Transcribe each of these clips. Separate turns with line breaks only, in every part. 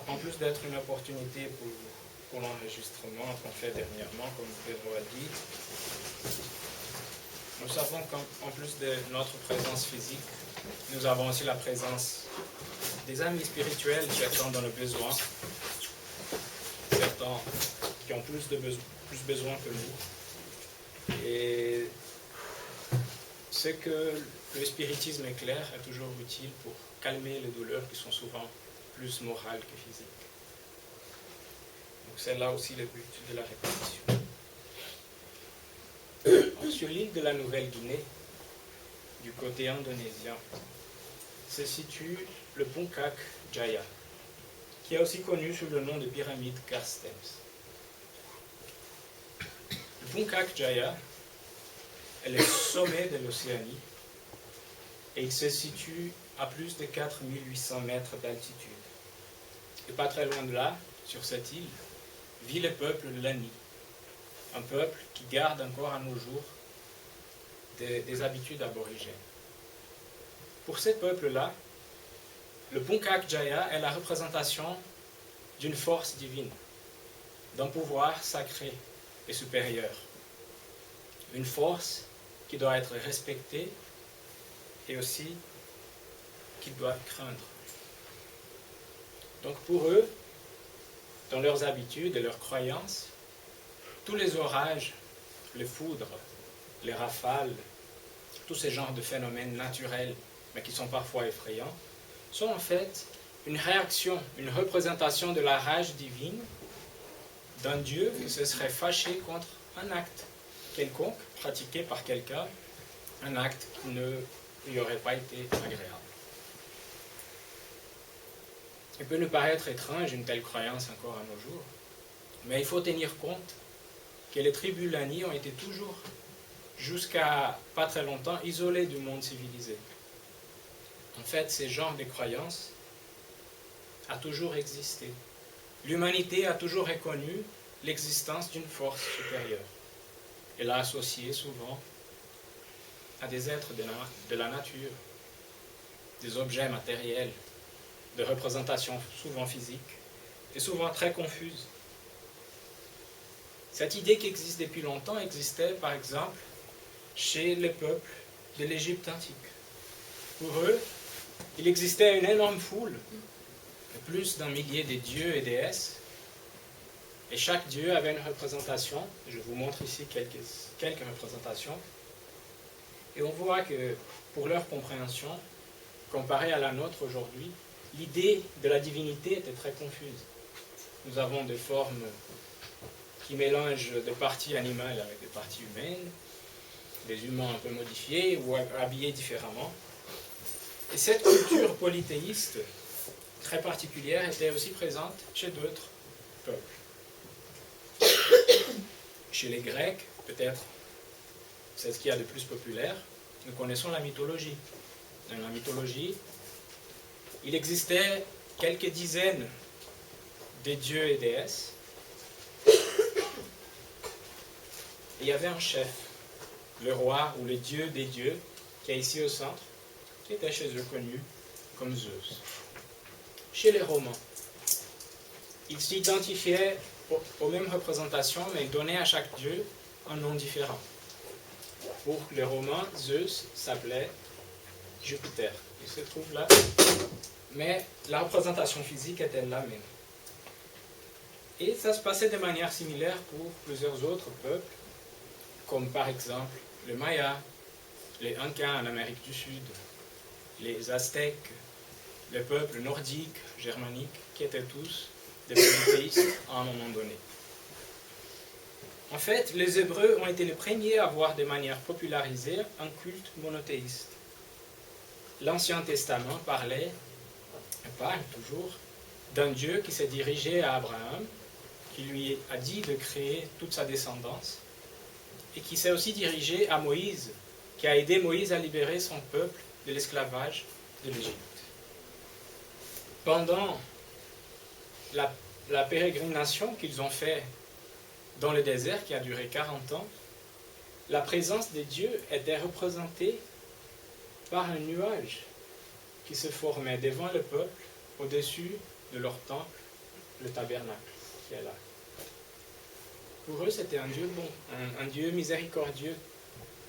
en plus d'être une opportunité pour l'enregistrement qu'on fait dernièrement, comme Pedro a dit, nous savons qu'en plus de notre présence physique, nous avons aussi la présence des amis spirituels qui attendent dans le besoin, certains qui ont plus besoin que nous. Et ce que le spiritisme éclaire est toujours utile pour calmer les douleurs qui sont souvent plus morales que physiques. Donc c'est là aussi le but de la répétition. Sur l'île de la Nouvelle-Guinée, du côté indonésien, se situe le Puncak Jaya, qui est aussi connu sous le nom de pyramide Carstens. Le Puncak Jaya est le sommet de l'Océanie et il se situe à plus de 4800 mètres d'altitude. Et pas très loin de là, sur cette île, vit le peuple Lani, un peuple qui garde encore à nos jours des habitudes aborigènes. Pour ces peuples-là, le Puncak Jaya est la représentation d'une force divine, d'un pouvoir sacré et supérieur. Une force qui doit être respectée et aussi qu'ils doivent craindre. Donc pour eux, dans leurs habitudes et leurs croyances, tous les orages, les foudres, les rafales, tous ces genres de phénomènes naturels, mais qui sont parfois effrayants, sont en fait une réaction, une représentation de la rage divine d'un Dieu qui se serait fâché contre un acte quelconque pratiqué par quelqu'un, un acte qui ne lui aurait pas été agréable. Il peut nous paraître étrange une telle croyance encore à nos jours, mais il faut tenir compte que les tribus Lani ont été toujours, jusqu'à pas très longtemps, isolées du monde civilisé. En fait, ces genres de croyances a toujours existé. L'humanité a toujours reconnu l'existence d'une force supérieure. Elle l'a associée souvent à des êtres de la nature, des objets matériels, de représentations souvent physiques et souvent très confuses. Cette idée qui existe depuis longtemps existait, par exemple, chez les peuples de l'Égypte antique. Pour eux, il existait une énorme foule, de plus d'un millier de dieux et déesses, et chaque dieu avait une représentation. Je vous montre ici quelques représentations. Et on voit que, pour leur compréhension, comparée à la nôtre aujourd'hui, l'idée de la divinité était très confuse. Nous avons des formes qui mélangent des parties animales avec des parties humaines, des humains un peu modifiés ou habillés différemment. Et cette culture polythéiste très particulière était aussi présente chez d'autres peuples. Chez les Grecs, peut-être, c'est ce qu'il y a de plus populaire, nous connaissons la mythologie. Dans la mythologie, il existait quelques dizaines de dieux et déesses. Et il y avait un chef, le roi ou le dieu des dieux, qui est ici au centre, qui était chez eux connu comme Zeus. Chez les Romains, ils s'identifiaient aux mêmes représentations, mais ils donnaient à chaque dieu un nom différent. Pour les Romains, Zeus s'appelait Jupiter. Il se trouve là, mais la représentation physique était la même. Et ça se passait de manière similaire pour plusieurs autres peuples, comme par exemple les Mayas, les Incas en Amérique du Sud, les Aztèques, les peuples nordiques, germaniques, qui étaient tous des polythéistes à un moment donné. En fait, les Hébreux ont été les premiers à avoir de manière popularisée un culte monothéiste. L'Ancien Testament parle toujours d'un Dieu qui s'est dirigé à Abraham, qui lui a dit de créer toute sa descendance, et qui s'est aussi dirigé à Moïse, qui a aidé Moïse à libérer son peuple de l'esclavage de l'Égypte. Pendant la pérégrination qu'ils ont fait dans le désert, qui a duré 40 ans, la présence de Dieu était représentée par un nuage qui se formait devant le peuple, au-dessus de leur temple le tabernacle qui est là. Pour eux, c'était un Dieu bon, un Dieu miséricordieux,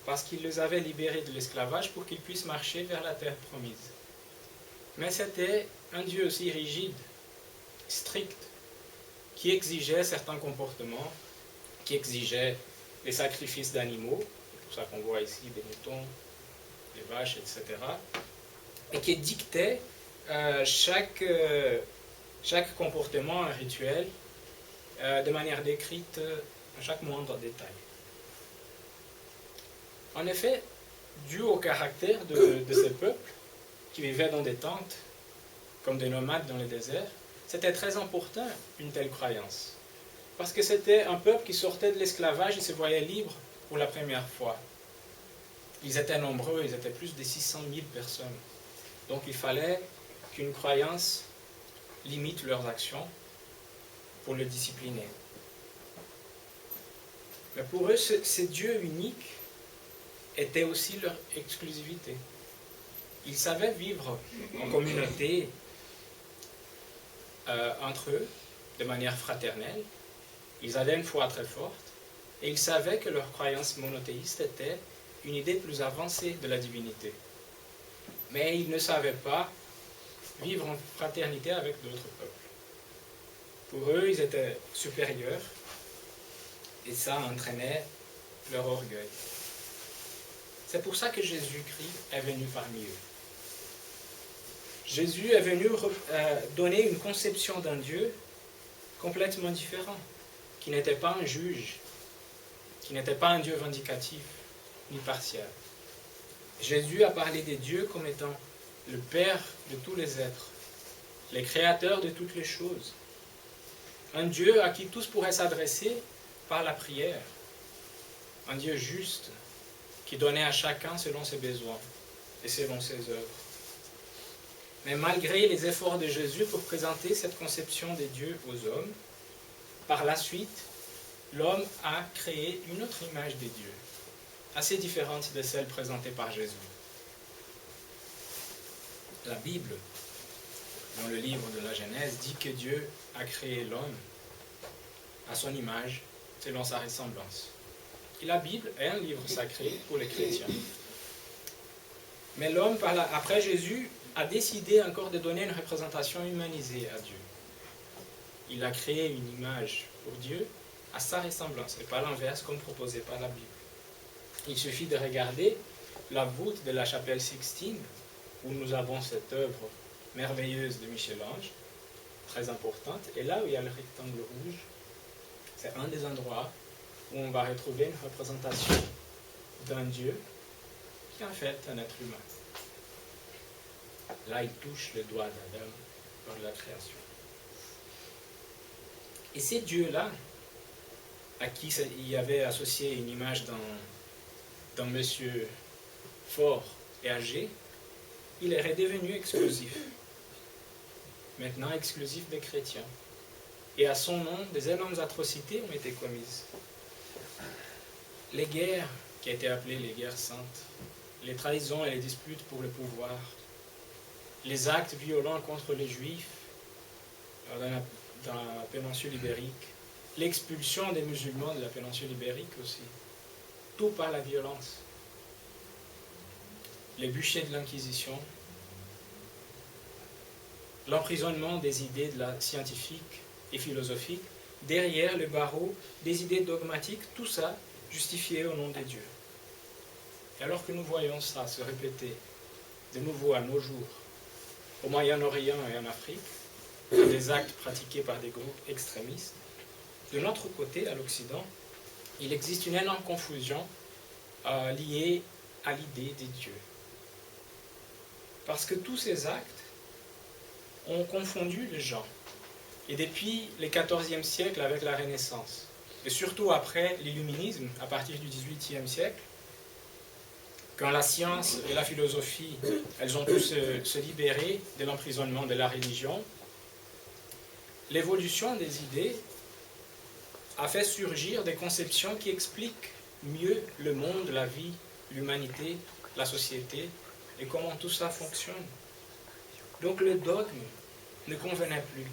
parce qu'il les avait libérés de l'esclavage pour qu'ils puissent marcher vers la terre promise. Mais c'était un Dieu aussi rigide, strict, qui exigeait certains comportements, qui exigeait les sacrifices d'animaux, c'est pour ça qu'on voit ici des moutons, des vaches, etc., et qui dictait chaque comportement, un rituel, de manière décrite à chaque moindre détail. En effet, dû au caractère de ces peuples, qui vivaient dans des tentes, comme des nomades dans le désert, c'était très important une telle croyance. Parce que c'était un peuple qui sortait de l'esclavage et se voyait libre pour la première fois. Ils étaient nombreux, ils étaient plus de 600 000 personnes. Donc il fallait qu'une croyance limite leurs actions pour le discipliner. Mais pour eux, ce Dieu unique était aussi leur exclusivité. Ils savaient vivre en communauté entre eux, de manière fraternelle. Ils avaient une foi très forte et ils savaient que leur croyance monothéiste était une idée plus avancée de la divinité. Mais ils ne savaient pas vivre en fraternité avec d'autres peuples. Pour eux, ils étaient supérieurs et ça entraînait leur orgueil. C'est pour ça que Jésus-Christ est venu parmi eux. Jésus est venu donner une conception d'un Dieu complètement différent, qui n'était pas un juge, qui n'était pas un Dieu vindicatif, ni partial. Jésus a parlé des dieux comme étant le Père de tous les êtres, les créateurs de toutes les choses. Un Dieu à qui tous pourraient s'adresser par la prière. Un Dieu juste, qui donnait à chacun selon ses besoins et selon ses œuvres. Mais malgré les efforts de Jésus pour présenter cette conception des dieux aux hommes, par la suite, l'homme a créé une autre image des dieux, assez différente de celle présentée par Jésus. La Bible, dans le livre de la Genèse, dit que Dieu a créé l'homme à son image, selon sa ressemblance. Et la Bible est un livre sacré pour les chrétiens. Mais l'homme, après Jésus, a décidé encore de donner une représentation humanisée à Dieu. Il a créé une image pour Dieu à sa ressemblance, et pas l'inverse comme proposé par la Bible. Il suffit de regarder la voûte de la chapelle Sixtine, où nous avons cette œuvre merveilleuse de Michel-Ange, très importante, et là où il y a le rectangle rouge, c'est un des endroits où on va retrouver une représentation d'un Dieu qui est en fait un être humain. Là, il touche le doigt d'Adam lors de la création. Et ces dieux-là, à qui il y avait associé une image d'un monsieur fort et âgé, il est redevenu exclusif. Maintenant exclusif des chrétiens. Et à son nom, des énormes atrocités ont été commises. Les guerres, qui étaient appelées les guerres saintes, les trahisons et les disputes pour le pouvoir, les actes violents contre les Juifs dans la péninsule ibérique, l'expulsion des musulmans de la péninsule ibérique aussi, tout par la violence. Les bûchers de l'Inquisition, l'emprisonnement des idées scientifiques et philosophiques, derrière le barreau des idées dogmatiques, tout ça justifié au nom de Dieu. Et alors que nous voyons ça se répéter de nouveau à nos jours, au Moyen-Orient et en Afrique, des actes pratiqués par des groupes extrémistes, de notre côté, à l'Occident, il existe une énorme confusion liée à l'idée des dieux. Parce que tous ces actes ont confondu les gens. Et depuis le XIVe siècle avec la Renaissance, et surtout après l'illuminisme, à partir du XVIIIe siècle, quand la science et la philosophie, elles ont pu se libérer de l'emprisonnement de la religion, l'évolution des idées a fait surgir des conceptions qui expliquent mieux le monde, la vie, l'humanité, la société, et comment tout ça fonctionne. Donc le dogme ne convenait plus.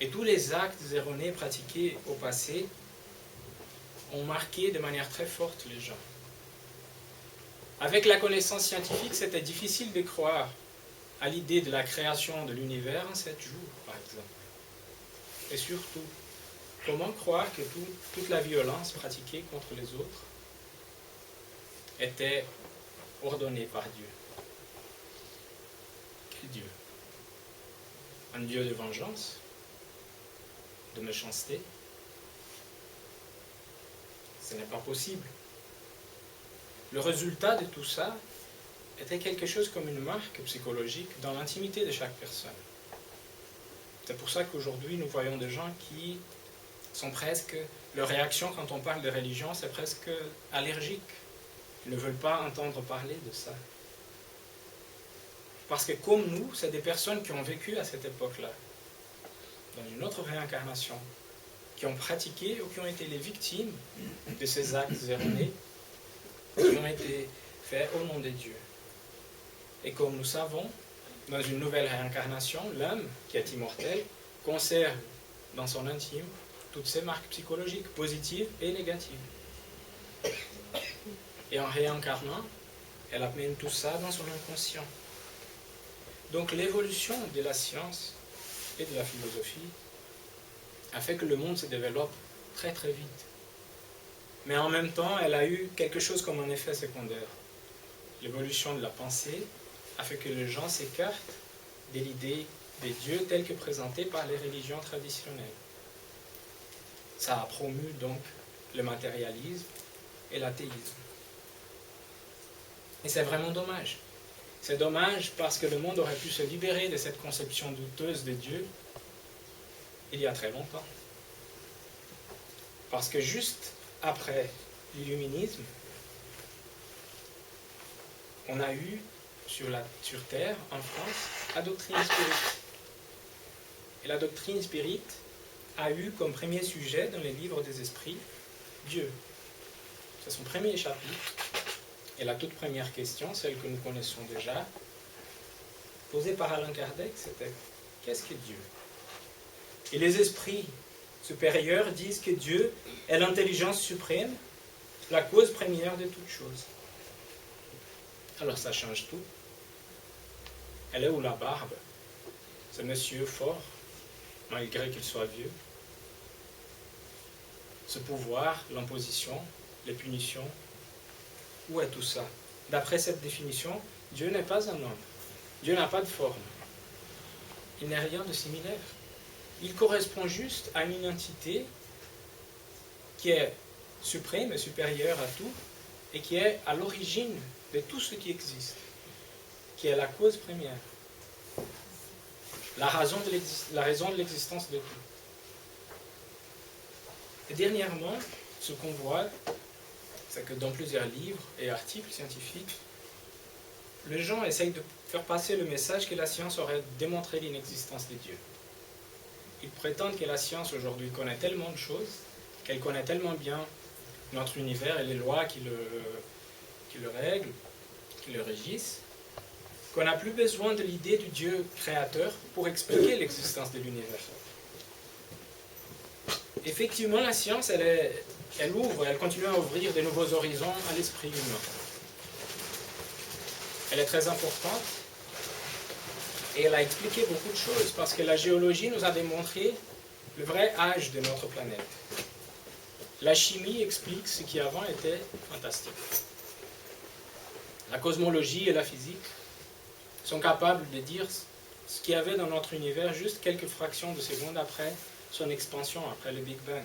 Et tous les actes erronés pratiqués au passé ont marqué de manière très forte les gens. Avec la connaissance scientifique, c'était difficile de croire à l'idée de la création de l'univers en 7 jours, par exemple. Et surtout, comment croire que toute la violence pratiquée contre les autres était ordonnée par Dieu? Quel Dieu? Un Dieu de vengeance? De méchanceté? Ce n'est pas possible. Le résultat de tout ça était quelque chose comme une marque psychologique dans l'intimité de chaque personne. C'est pour ça qu'aujourd'hui, nous voyons des gens qui sont presque... Leur réaction quand on parle de religion, c'est presque allergique. Ils ne veulent pas entendre parler de ça. Parce que comme nous, c'est des personnes qui ont vécu à cette époque-là, dans une autre réincarnation, qui ont pratiqué ou qui ont été les victimes de ces actes erronés qui ont été faits au nom de Dieu. Et comme nous savons, dans une nouvelle réincarnation, l'homme, qui est immortel, conserve dans son intime toutes ces marques psychologiques, positives et négatives. Et en réincarnant, elle amène tout ça dans son inconscient. Donc l'évolution de la science et de la philosophie a fait que le monde se développe très très vite. Mais en même temps, elle a eu quelque chose comme un effet secondaire. L'évolution de la pensée a fait que les gens s'écartent de l'idée des dieux tels que présentés par les religions traditionnelles. Ça a promu donc le matérialisme et l'athéisme. Et c'est vraiment dommage. C'est dommage parce que le monde aurait pu se libérer de cette conception douteuse de Dieu il y a très longtemps. Parce que juste après l'illuminisme, on a eu sur Terre, en France, la doctrine spirite. Et la doctrine spirite a eu comme premier sujet dans les livres des esprits Dieu. C'est son premier chapitre. Et la toute première question, celle que nous connaissons déjà, posée par Allan Kardec, c'était « Qu'est-ce que Dieu ?» Et les esprits supérieurs disent que Dieu est l'intelligence suprême, la cause première de toutes choses. Alors ça change tout. Elle est où la barbe? Ce monsieur fort, malgré qu'il soit vieux. Ce pouvoir, l'imposition, les punitions. Où est tout ça? D'après cette définition, Dieu n'est pas un homme. Dieu n'a pas de forme. Il n'est rien de similaire. Il correspond juste à une entité qui est suprême et supérieure à tout et qui est à l'origine de tout ce qui existe, qui est la cause première, la raison de l'existence de tout. Et dernièrement, ce qu'on voit, c'est que dans plusieurs livres et articles scientifiques, les gens essayent de faire passer le message que la science aurait démontré l'inexistence de Dieu. Ils prétendent que la science aujourd'hui connaît tellement de choses, qu'elle connaît tellement bien notre univers et les lois qui le règlent, qui le régissent, qu'on n'a plus besoin de l'idée du Dieu créateur pour expliquer l'existence de l'univers. Effectivement, la science, elle ouvre, elle continue à ouvrir de nouveaux horizons à l'esprit humain. Elle est très importante et elle a expliqué beaucoup de choses parce que la géologie nous a démontré le vrai âge de notre planète. La chimie explique ce qui avant était fantastique. La cosmologie et la physique sont capables de dire ce qu'il y avait dans notre univers juste quelques fractions de secondes après son expansion, après le Big Bang.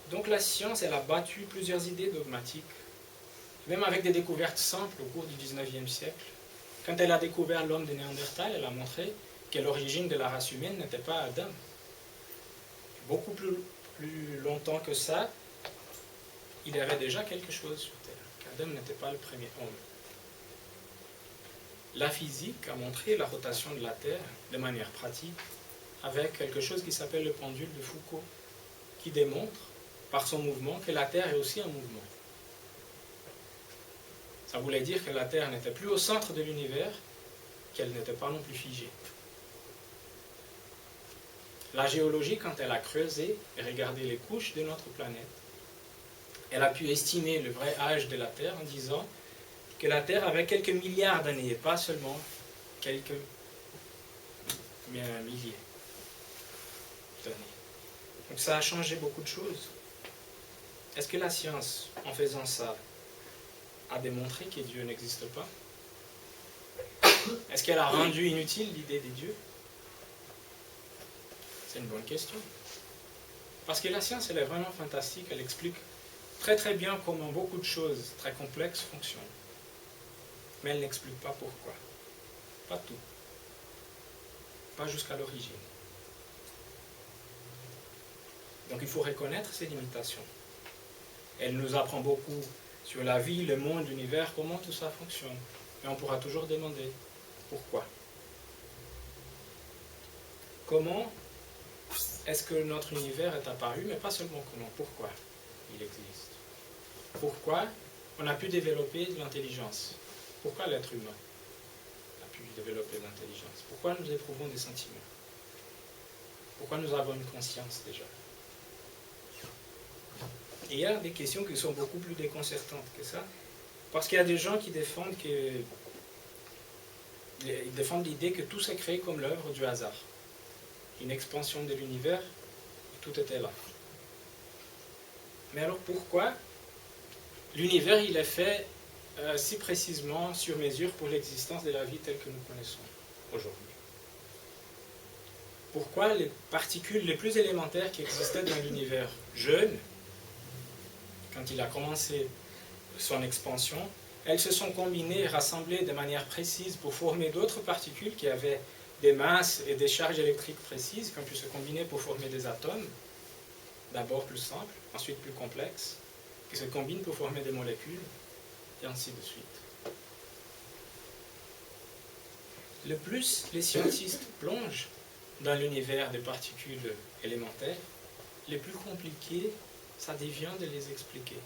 Donc la science, elle a battu plusieurs idées dogmatiques, même avec des découvertes simples au cours du 19e siècle. Quand elle a découvert l'homme de Néandertal, elle a montré que l'origine de la race humaine n'était pas Adam. Beaucoup plus longtemps que ça, il y avait déjà quelque chose sur Terre, qu'Adam n'était pas le premier homme. La physique a montré la rotation de la Terre de manière pratique avec quelque chose qui s'appelle le pendule de Foucault, qui démontre par son mouvement que la Terre est aussi un mouvement. Ça voulait dire que la Terre n'était plus au centre de l'univers, qu'elle n'était pas non plus figée. La géologie, quand elle a creusé et regardé les couches de notre planète, elle a pu estimer le vrai âge de la Terre en disant que la Terre avait quelques milliards d'années, et pas seulement quelques milliers d'années. Donc ça a changé beaucoup de choses. Est-ce que la science, en faisant ça, a démontré que Dieu n'existe pas? Est-ce qu'elle a rendu inutile l'idée des dieux? C'est une bonne question. Parce que la science, elle est vraiment fantastique, elle explique très très bien comment beaucoup de choses très complexes fonctionnent. Mais elle n'explique pas pourquoi. Pas tout. Pas jusqu'à l'origine. Donc il faut reconnaître ses limitations. Elle nous apprend beaucoup sur la vie, le monde, l'univers, comment tout ça fonctionne. Mais on pourra toujours demander pourquoi. Comment est-ce que notre univers est apparu, mais pas seulement comment, pourquoi il existe. Pourquoi on a pu développer de l'intelligence. Pourquoi l'être humain a pu développer de l'intelligence? Pourquoi nous éprouvons des sentiments? Pourquoi nous avons une conscience déjà? Et il y a des questions qui sont beaucoup plus déconcertantes que ça, parce qu'il y a des gens qui défendent l'idée que tout s'est créé comme l'œuvre du hasard. Une expansion de l'univers, tout était là. Mais alors pourquoi l'univers il est fait si précisément sur mesure pour l'existence de la vie telle que nous connaissons aujourd'hui? Pourquoi les particules les plus élémentaires qui existaient dans l'univers jeune, quand il a commencé son expansion, elles se sont combinées et rassemblées de manière précise pour former d'autres particules qui avaient des masses et des charges électriques précises, qui ont pu se combiner pour former des atomes, d'abord plus simples, ensuite plus complexes, qui se combinent pour former des molécules, et ainsi de suite. Le plus les scientistes plongent dans l'univers des particules élémentaires, les plus compliqué ça devient de les expliquer.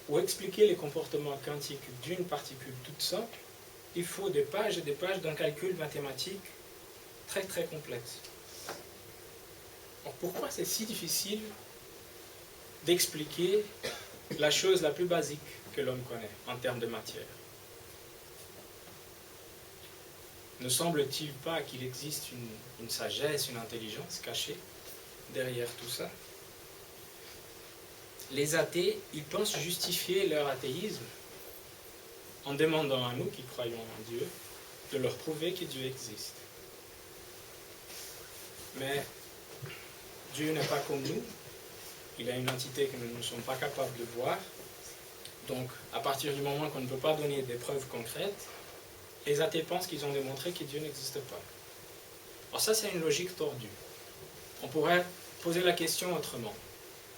Ou expliquer les comportements quantiques d'une particule toute simple, il faut des pages et des pages d'un calcul mathématique très très complexe. Alors pourquoi c'est si difficile d'expliquer la chose la plus basique que l'homme connaît en termes de matière? Ne semble-t-il pas qu'il existe une sagesse, une intelligence cachée derrière tout ça? Les athées, ils pensent justifier leur athéisme en demandant à nous qui croyons en Dieu de leur prouver que Dieu existe. Mais Dieu n'est pas comme nous, il a une entité que nous ne sommes pas capables de voir. Donc, à partir du moment qu'on ne peut pas donner des preuves concrètes, les athées pensent qu'ils ont démontré que Dieu n'existe pas. Alors ça, c'est une logique tordue. On pourrait poser la question autrement.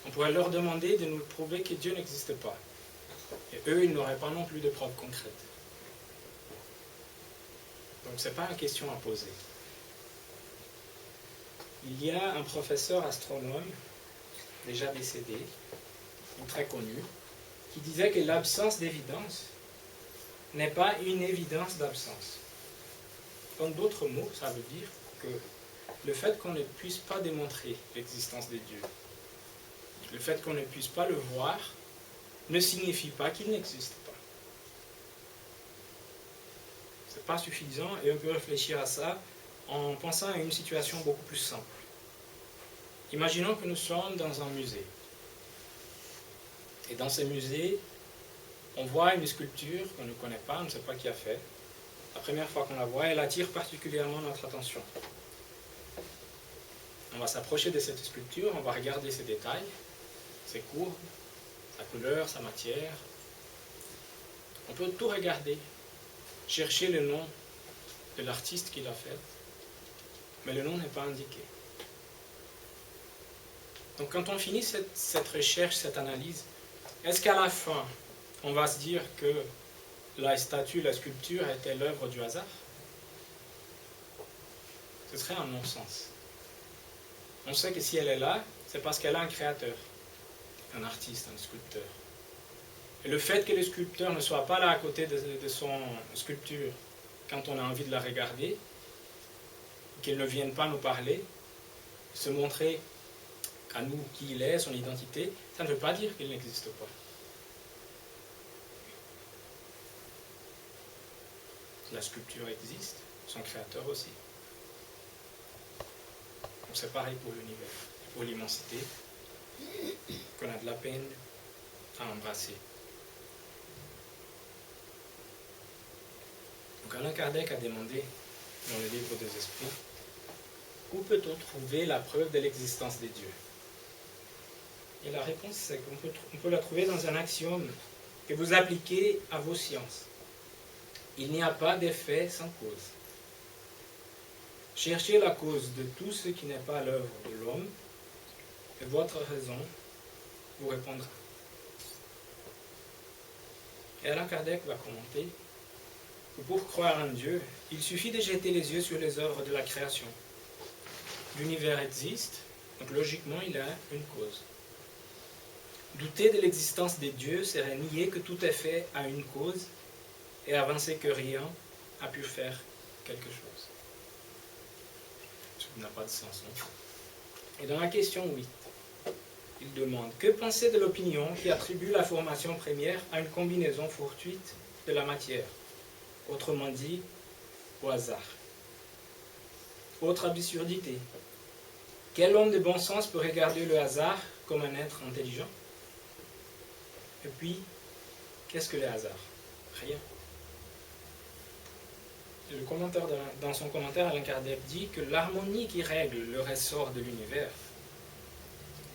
On pourrait leur demander de nous prouver que Dieu n'existe pas. Et eux, ils n'auraient pas non plus de preuves concrètes. Donc, ce n'est pas une question à poser. Il y a un professeur astronome, déjà décédé, très connu, qui disait que l'absence d'évidence n'est pas une évidence d'absence. En d'autres mots, ça veut dire que le fait qu'on ne puisse pas démontrer l'existence de Dieu, le fait qu'on ne puisse pas le voir, ne signifie pas qu'il n'existe pas. Ce n'est pas suffisant et on peut réfléchir à ça en pensant à une situation beaucoup plus simple. Imaginons que nous sommes dans un musée. Et dans ce musée, on voit une sculpture qu'on ne connaît pas, on ne sait pas qui a fait. La première fois qu'on la voit, elle attire particulièrement notre attention. On va s'approcher de cette sculpture, on va regarder ses détails, ses courbes, sa couleur, sa matière. On peut tout regarder, chercher le nom de l'artiste qui l'a fait, mais le nom n'est pas indiqué. Donc quand on finit cette recherche, cette analyse, est-ce qu'à la fin, on va se dire que la statue, la sculpture était l'œuvre du hasard? Ce serait un non-sens. On sait que si elle est là, c'est parce qu'elle a un créateur, un artiste, un sculpteur. Et le fait que le sculpteur ne soit pas là à côté de son sculpture quand on a envie de la regarder, qu'il ne vienne pas nous parler, se montrer à nous qui il est, son identité, ça ne veut pas dire qu'il n'existe pas. La sculpture existe, son créateur aussi. Donc c'est pareil pour l'univers, pour l'immensité, qu'on a de la peine à embrasser. Donc Alain Kardec a demandé dans le livre des esprits, où peut-on trouver la preuve de l'existence des dieux? Et la réponse, c'est qu'on peut la trouver dans un axiome que vous appliquez à vos sciences. Il n'y a pas d'effet sans cause. Cherchez la cause de tout ce qui n'est pas l'œuvre de l'homme, et votre raison vous répondra. Et Alain Kardec va commenter que pour croire en Dieu, il suffit de jeter les yeux sur les œuvres de la création. L'univers existe, donc logiquement il a une cause. Douter de l'existence des dieux serait nier que tout est fait à une cause et avancer que rien a pu faire quelque chose. Ça n'a pas de sens, non? Et dans la question 8, il demande « Que penser de l'opinion qui attribue la formation première à une combinaison fortuite de la matière, autrement dit, au hasard ?» Autre absurdité. Quel homme de bon sens peut regarder le hasard comme un être intelligent? Et puis, qu'est-ce que le hasard? Rien. Dans son commentaire, Alain Kardec dit que l'harmonie qui règle le ressort de l'univers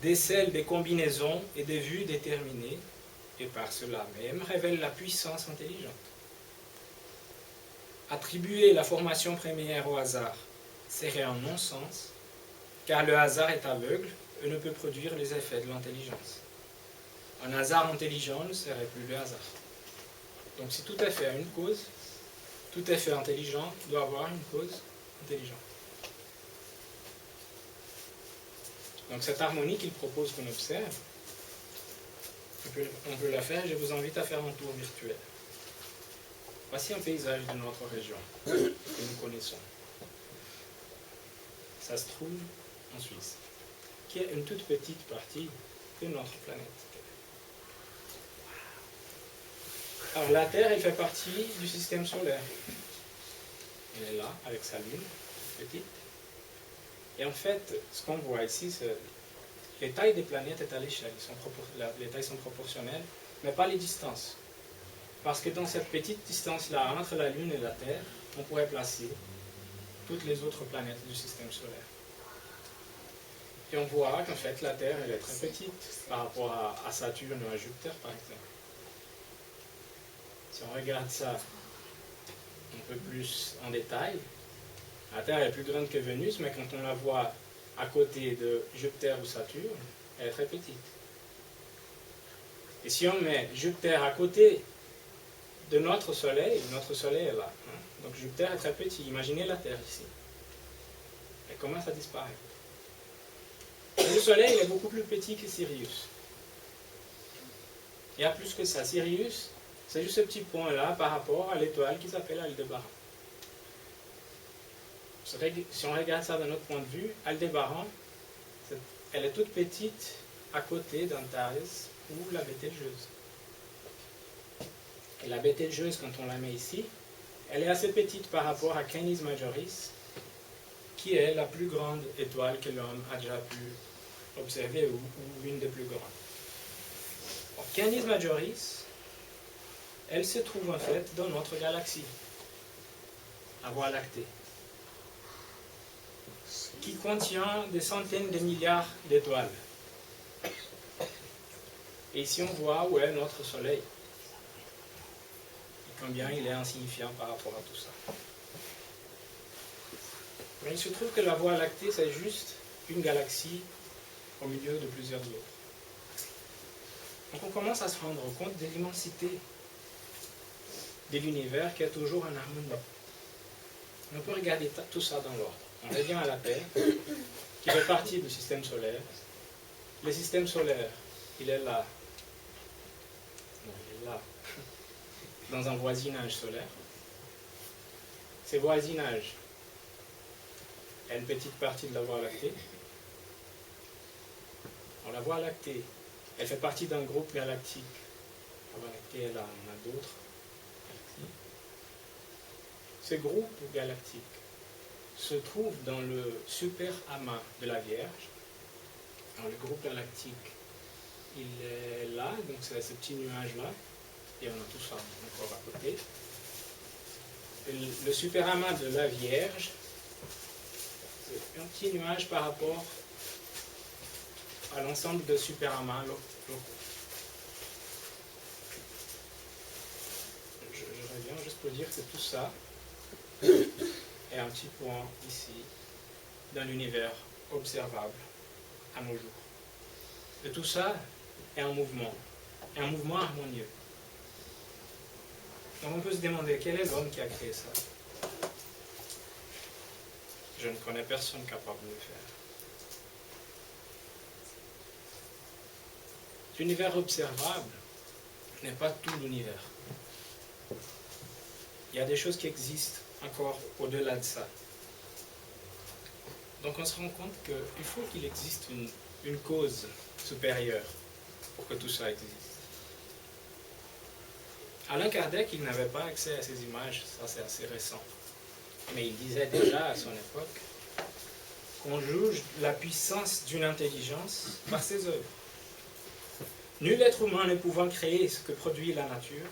décèle des combinaisons et des vues déterminées, et par cela même révèle la puissance intelligente. Attribuer la formation première au hasard serait un non-sens, car le hasard est aveugle et ne peut produire les effets de l'intelligence. Un hasard intelligent ne serait plus le hasard. Donc si tout est fait à une cause, tout effet intelligent doit avoir une cause intelligente. Donc cette harmonie qu'il propose qu'on observe, on peut la faire, je vous invite à faire un tour virtuel. Voici un paysage de notre région que nous connaissons. Ça se trouve en Suisse, qui est une toute petite partie de notre planète. Alors la Terre, elle fait partie du système solaire. Elle est là, avec sa lune, petite. Et en fait, ce qu'on voit ici, c'est les tailles des planètes est à l'échelle. Les tailles sont proportionnelles, mais pas les distances. Parce que dans cette petite distance-là, entre la Lune et la Terre, on pourrait placer toutes les autres planètes du système solaire. Et on voit qu'en fait, la Terre, elle est très petite par rapport à Saturne ou à Jupiter, par exemple. Si on regarde ça un peu plus en détail, la Terre est plus grande que Vénus, mais quand on la voit à côté de Jupiter ou Saturne, elle est très petite. Et si on met Jupiter à côté de notre Soleil est là. Hein? Donc Jupiter est très petit. Imaginez la Terre ici. Elle commence à disparaître. Le Soleil est beaucoup plus petit que Sirius. Il y a plus que ça. Sirius, c'est juste ce petit point-là par rapport à l'étoile qui s'appelle Aldébaran. Si on regarde ça d'un autre point de vue, Aldébaran, elle est toute petite à côté d'Antares ou la Bételgeuse. Et la Bételgeuse, quand on la met ici, elle est assez petite par rapport à Canis Majoris, qui est la plus grande étoile que l'homme a déjà pu observer, ou une des plus grandes. Alors, Canis Majoris, elle se trouve en fait dans notre galaxie, la Voie lactée, qui contient des centaines de milliards d'étoiles. Et ici on voit où est notre Soleil, et combien il est insignifiant par rapport à tout ça. Mais il se trouve que la Voie lactée, c'est juste une galaxie au milieu de plusieurs autres. Donc on commence à se rendre compte de l'immensité de l'univers qui est toujours en harmonie. On peut regarder tout ça dans l'ordre. On revient à la Terre, qui fait partie du système solaire. Le système solaire, il est là. Non, il est là. Dans un voisinage solaire. Ces voisinages, il y a une petite partie de la Voie lactée. la Voie lactée, elle fait partie d'un groupe galactique. La Voie lactée, elle en a d'autres. Ce groupe galactique se trouve dans le super amas de la Vierge. Alors, le groupe galactique, il est là, donc c'est ce petit nuage-là, et on a tout ça encore à côté. Le super amas de la Vierge, c'est un petit nuage par rapport à l'ensemble de super amas locaux. Je reviens juste pour dire que tout ça est un petit point ici dans l'univers observable à nos jours. Et tout ça est un mouvement harmonieux. Donc on peut se demander quel est l'homme qui a créé ça. Je ne connais personne capable de le faire. L'univers observable n'est pas tout l'univers. Il y a des choses qui existent encore au-delà de ça. Donc on se rend compte qu'il faut qu'il existe une cause supérieure pour que tout ça existe. Alain Kardec, il n'avait pas accès à ces images, ça c'est assez récent. Mais il disait déjà à son époque qu'on juge la puissance d'une intelligence par ses œuvres. Nul être humain ne pouvant créer ce que produit la nature,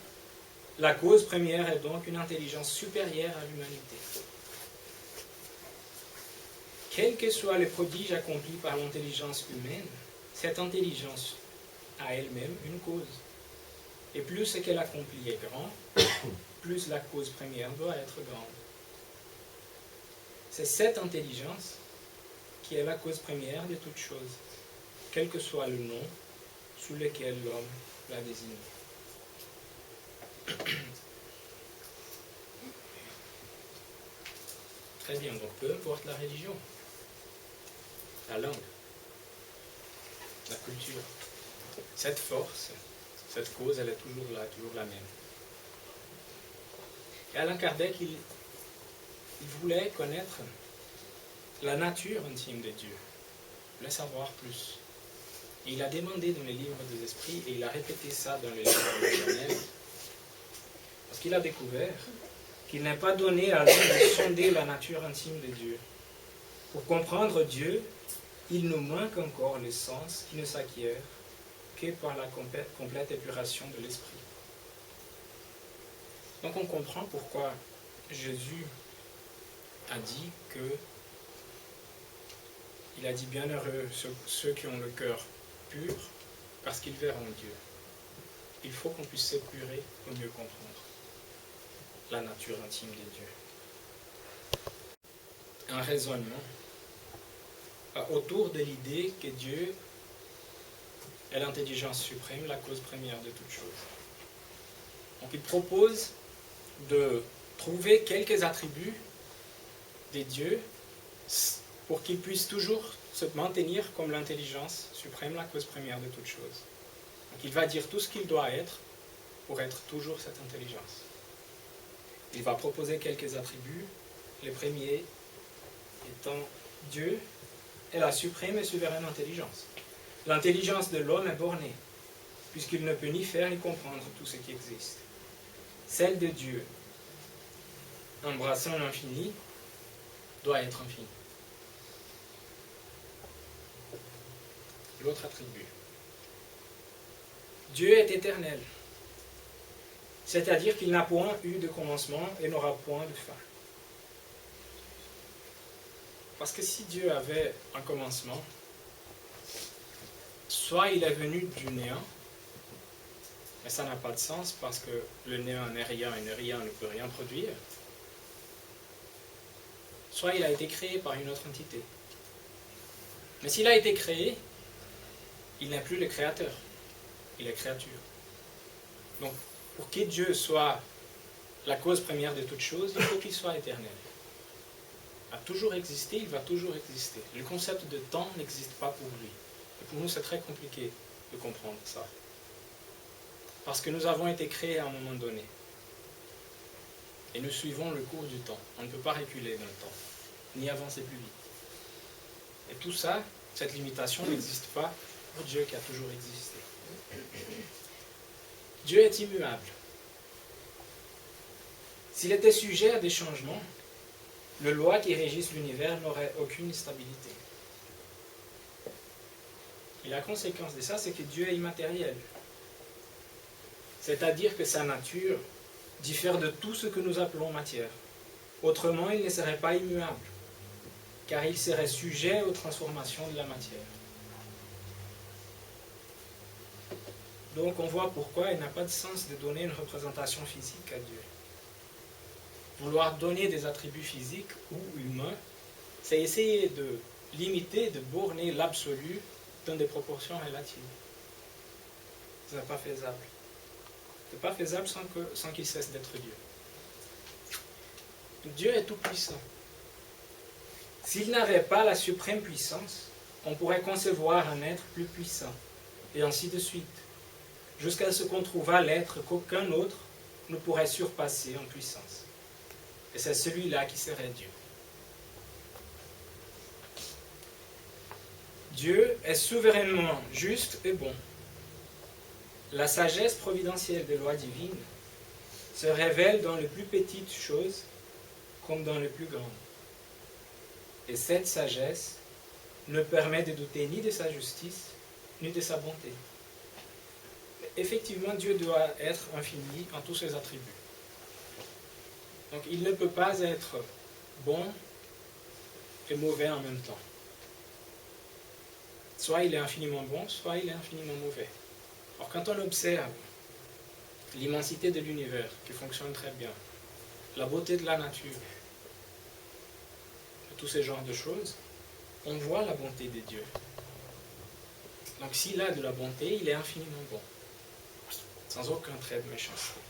la cause première est donc une intelligence supérieure à l'humanité. Quels que soient les prodiges accomplis par l'intelligence humaine, cette intelligence a elle-même une cause. Et plus ce qu'elle accomplit est grand, plus la cause première doit être grande. C'est cette intelligence qui est la cause première de toute chose, quel que soit le nom sous lequel l'homme la désigne. Très bien, donc peu importe la religion, la langue, la culture, cette force, cette cause, elle est toujours là, toujours la même. Et Alain Kardec, il voulait connaître la nature intime de Dieu, il voulait savoir plus. Et il a demandé dans les livres des esprits, et il a répété ça dans les livres de Genève, parce qu'il a découvert qu'il n'est pas donné à l'homme de sonder la nature intime de Dieu. Pour comprendre Dieu, il nous manque encore les sens qui ne s'acquièrent que par la complète épuration de l'esprit. Donc on comprend pourquoi Jésus a dit il a dit bienheureux ceux qui ont le cœur pur, parce qu'ils verront Dieu. Il faut qu'on puisse s'épurer pour mieux comprendre la nature intime de Dieu. Un raisonnement autour de l'idée que Dieu est l'intelligence suprême, la cause première de toute chose. Donc il propose de trouver quelques attributs des dieux pour qu'ils puissent toujours se maintenir comme l'intelligence suprême, la cause première de toute chose. Donc il va dire tout ce qu'il doit être pour être toujours cette intelligence. Il va proposer quelques attributs, les premiers étant Dieu est la suprême et souveraine intelligence. L'intelligence de l'homme est bornée, puisqu'il ne peut ni faire ni comprendre tout ce qui existe. Celle de Dieu, embrassant l'infini, doit être infinie. L'autre attribut. Dieu est éternel, c'est-à-dire qu'il n'a point eu de commencement et n'aura point de fin. Parce que si Dieu avait un commencement, soit il est venu du néant, mais ça n'a pas de sens parce que le néant n'est rien et le rien ne peut rien produire, soit il a été créé par une autre entité. Mais s'il a été créé, il n'est plus le créateur, il est créature. Donc, pour que Dieu soit la cause première de toute chose, il faut qu'il soit éternel. Il a toujours existé, il va toujours exister. Le concept de temps n'existe pas pour lui. Et pour nous, c'est très compliqué de comprendre ça. Parce que nous avons été créés à un moment donné. Et nous suivons le cours du temps. On ne peut pas reculer dans le temps, ni avancer plus vite. Et tout ça, cette limitation n'existe pas pour Dieu qui a toujours existé. Dieu est immuable. S'il était sujet à des changements, les lois qui régissent l'univers n'auraient aucune stabilité. Et la conséquence de ça, c'est que Dieu est immatériel. C'est-à-dire que sa nature diffère de tout ce que nous appelons matière. Autrement, il ne serait pas immuable, car il serait sujet aux transformations de la matière. Donc on voit pourquoi il n'a pas de sens de donner une représentation physique à Dieu. Vouloir donner des attributs physiques ou humains, c'est essayer de limiter, de borner l'absolu dans des proportions relatives. Ce n'est pas faisable. Ce n'est pas faisable sans qu'il cesse d'être Dieu. Dieu est tout puissant. S'il n'avait pas la suprême puissance, on pourrait concevoir un être plus puissant, et ainsi de suite, jusqu'à ce qu'on trouvât l'être qu'aucun autre ne pourrait surpasser en puissance. Et c'est celui-là qui serait Dieu. Dieu est souverainement juste et bon. La sagesse providentielle des lois divines se révèle dans les plus petites choses comme dans les plus grandes. Et cette sagesse ne permet de douter ni de sa justice, ni de sa bonté. Effectivement, Dieu doit être infini en tous ses attributs. Donc il ne peut pas être bon et mauvais en même temps. Soit il est infiniment bon, soit il est infiniment mauvais. Alors quand on observe l'immensité de l'univers qui fonctionne très bien, la beauté de la nature, tous ces genres de choses, on voit la bonté de Dieu. Donc s'il a de la bonté, il est infiniment bon, sans aucun trait de méchanceté.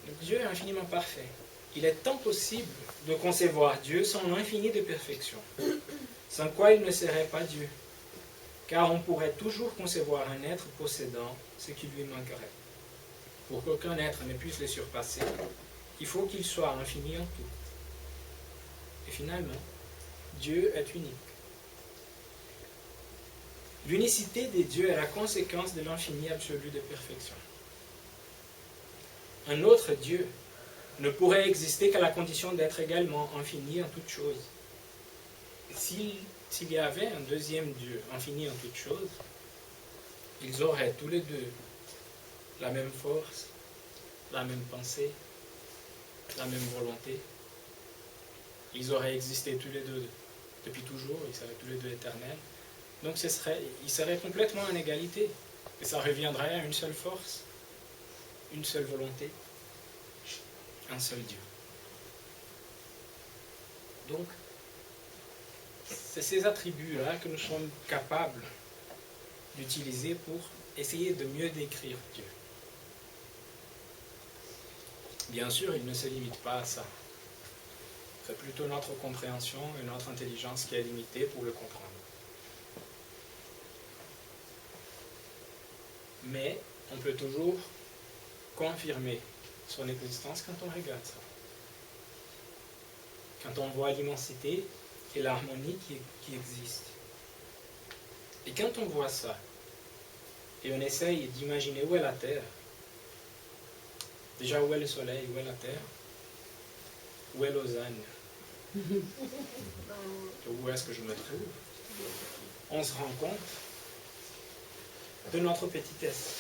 Donc Dieu est infiniment parfait. Il est impossible de concevoir Dieu sans l'infini de perfection, sans quoi il ne serait pas Dieu, car on pourrait toujours concevoir un être possédant ce qui lui manquerait. Pour qu'aucun être ne puisse le surpasser, il faut qu'il soit infini en tout. Et finalement, Dieu est unique. L'unicité des dieux est la conséquence de l'infini absolu de perfection. Un autre Dieu ne pourrait exister qu'à la condition d'être également infini en toutes choses. Et s'il y avait un deuxième Dieu infini en toutes choses, ils auraient tous les deux la même force, la même pensée, la même volonté. Ils auraient existé tous les deux depuis toujours, ils seraient tous les deux éternels. Donc ils seraient complètement en égalité. Et ça reviendrait à une seule force, une seule volonté, un seul Dieu. Donc, c'est ces attributs-là que nous sommes capables d'utiliser pour essayer de mieux décrire Dieu. Bien sûr, il ne se limite pas à ça. C'est plutôt notre compréhension et notre intelligence qui est limitée pour le comprendre. Mais on peut toujours confirmer son existence quand on regarde ça. Quand on voit l'immensité et l'harmonie qui existent. Et quand on voit ça, et on essaye d'imaginer où est la Terre, déjà où est le Soleil, où est la Terre, où est Lausanne, où est-ce que je me trouve, on se rend compte de notre petitesse.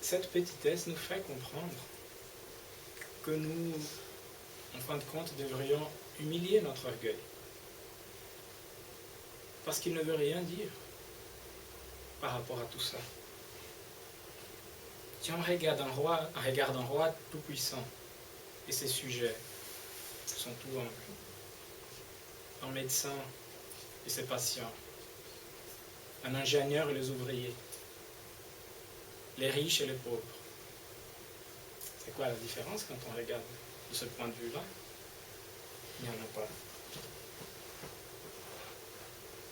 Cette petitesse nous fait comprendre que nous, en fin de compte, devrions humilier notre orgueil. Parce qu'il ne veut rien dire par rapport à tout ça. Si on regarde un roi tout puissant, et ses sujets sont tout humbles, un médecin et ses patients, un ingénieur et les ouvriers, les riches et les pauvres. C'est quoi la différence quand on regarde de ce point de vue-là? Il n'y en a pas.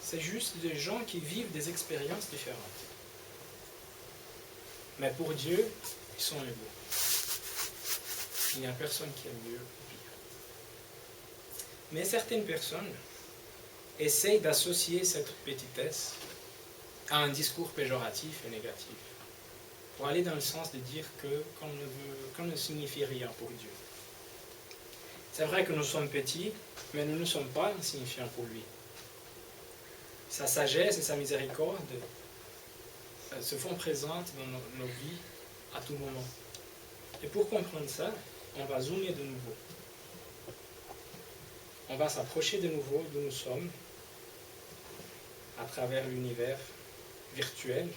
C'est juste des gens qui vivent des expériences différentes. Mais pour Dieu, ils sont égaux. Il n'y a personne qui est mieux ou pire. Mais certaines personnes essayent d'associer cette petitesse à un discours péjoratif et négatif, pour aller dans le sens de dire qu'on ne signifie rien pour Dieu. C'est vrai que nous sommes petits, mais nous ne sommes pas insignifiants pour lui. Sa sagesse et sa miséricorde se font présentes dans nos vies à tout moment. Et pour comprendre ça, on va zoomer de nouveau. On va s'approcher de nouveau d'où nous sommes, à travers l'univers virtuel,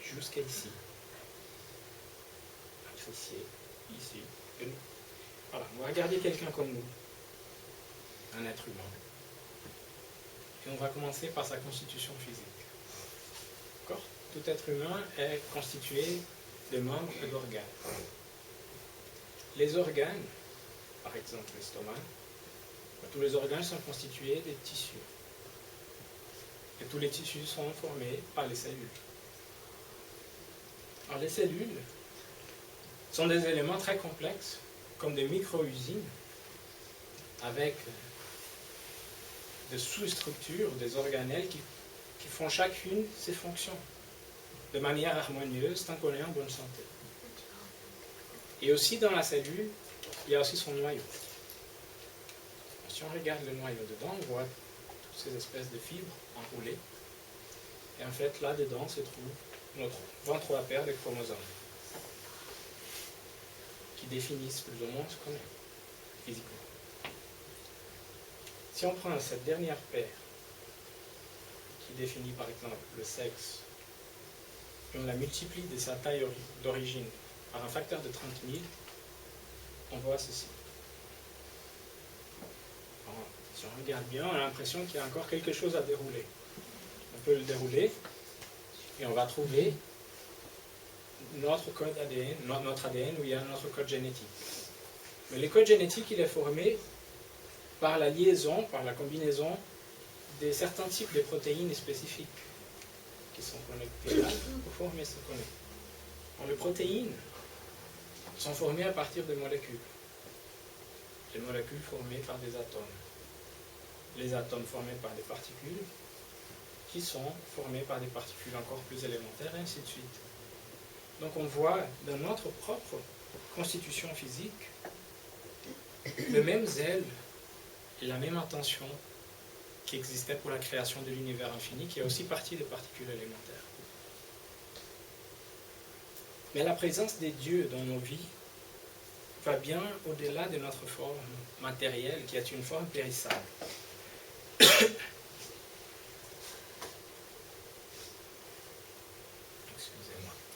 jusqu'à ici. Ici. Voilà, on va regarder quelqu'un comme nous, un être humain. Et on va commencer par sa constitution physique. D'accord ? Tout être humain est constitué de membres et d'organes. Les organes, par exemple l'estomac, tous les organes sont constitués de tissus. Et tous les tissus sont formés par les cellules. Alors les cellules sont des éléments très complexes, comme des micro-usines, avec des sous-structures, des organelles qui font chacune ses fonctions, de manière harmonieuse, tant qu'on est en bonne santé. Et aussi dans la cellule, il y a aussi son noyau. Si on regarde le noyau dedans, on voit toutes ces espèces de fibres enroulées. Et en fait, là-dedans se trouve notre 23 paires de chromosomes, qui définissent plus ou moins ce qu'on est, physiquement. Si on prend cette dernière paire, qui définit par exemple le sexe, et on la multiplie de sa taille d'origine par un facteur de 30 000, on voit ceci. Alors, si on regarde bien, on a l'impression qu'il y a encore quelque chose à dérouler. On peut le dérouler, et on va trouver notre code ADN, notre ADN où il y a notre code génétique. Mais le code génétique, il est formé par la liaison, par la combinaison de certains types de protéines spécifiques qui sont connectées là pour former ce qu'on est. Alors, les protéines sont formées à partir de molécules. Les molécules formées par des atomes. Les atomes formés par des particules qui sont formées par des particules encore plus élémentaires, et ainsi de suite. Donc on voit dans notre propre constitution physique le même zèle et la même intention qui existait pour la création de l'univers infini, qui est aussi partie des particules élémentaires. Mais la présence des dieux dans nos vies va bien au-delà de notre forme matérielle, qui est une forme périssable. Excusez-moi.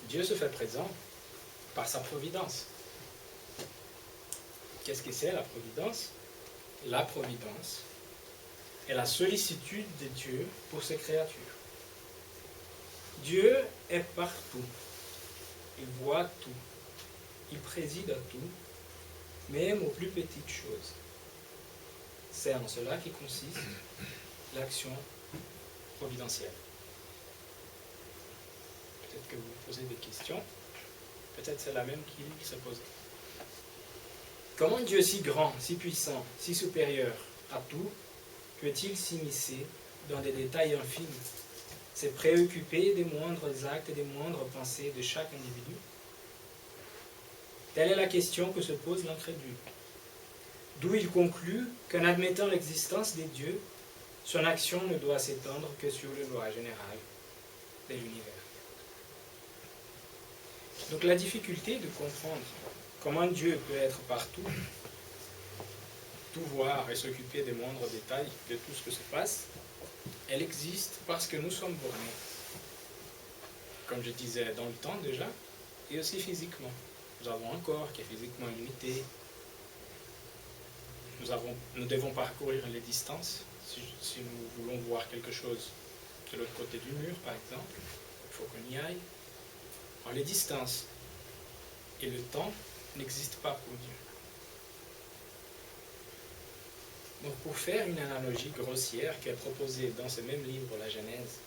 Dieu se fait présent par sa providence. Qu'est-ce que c'est la providence? La providence est la sollicitude de Dieu pour ses créatures. Dieu est partout. Il voit tout. Il préside à tout, même aux plus petites choses. C'est en cela qui consiste l'action providentielle. Peut-être que vous vous posez des questions. Peut-être c'est la même qui se posait. Comment Dieu si grand, si puissant, si supérieur à tout, peut-il s'immiscer dans des détails infimes, se préoccuper des moindres actes et des moindres pensées de chaque individu? Telle est la question que se pose l'incrédule. D'où il conclut qu'en admettant l'existence des dieux, son action ne doit s'étendre que sur le loi générale de l'univers. Donc la difficulté de comprendre comment Dieu peut être partout, tout voir et s'occuper des moindres détails de tout ce que se passe, elle existe parce que nous sommes bornés. Comme je disais, dans le temps déjà, et aussi physiquement. Nous avons un corps qui est physiquement limité. Nous devons parcourir les distances. Si nous voulons voir quelque chose de l'autre côté du mur, par exemple, il faut qu'on y aille. Alors, les distances et le temps n'existent pas pour Dieu. Donc, pour faire une analogie grossière qui est proposée dans ce même livre, la Genèse,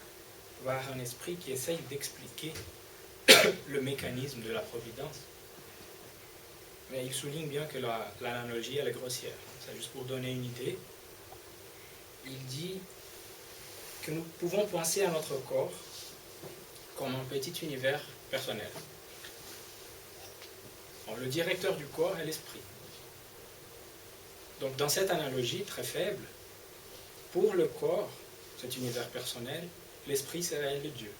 voir un esprit qui essaye d'expliquer le mécanisme de la providence. mais il souligne bien que l'analogie elle est grossière. C'est juste pour donner une idée. Il dit que nous pouvons penser à notre corps comme un petit univers personnel. Bon, le directeur du corps est l'esprit. Donc dans cette analogie très faible, pour le corps, cet univers personnel, l'esprit c'est réel de Dieu.